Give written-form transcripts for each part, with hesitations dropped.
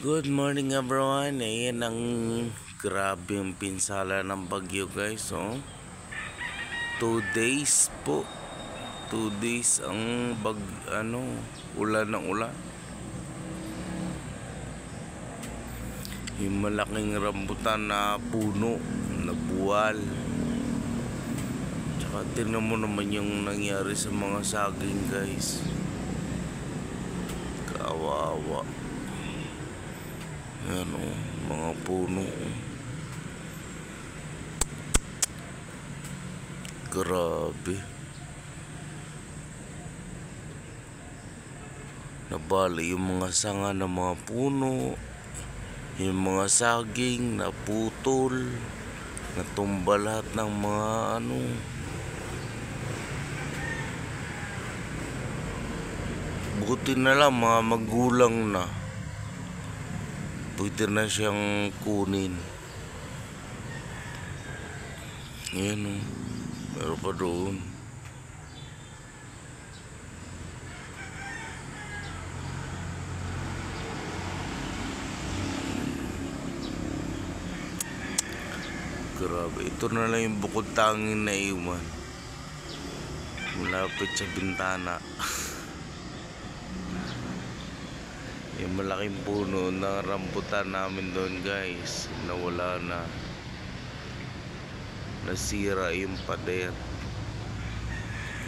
Good morning everyone. Ayan ang grabe yung pinsala ng bagyo guys. 2 days po. 2 days ang ulan ng ulan. Yung malaking rambutan na puno, na buwal. Tsaka tingnan mo naman yung nangyari sa mga saging guys. Kawawa. Yan mga puno. Grabe. Nabali yung mga sanga ng mga puno. Yung mga saging naputol. Natumba lahat ng mga Buti na lang mga magulang na. Pwede na siyang kunin. Ayan meron pa doon. Grabe, ito na lang yung bukod tanging na iwan. Malapit sa bintana. Yung malaking puno ng rambutan namin doon guys, nawala na. Nasira yung pader.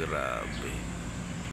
Grabe.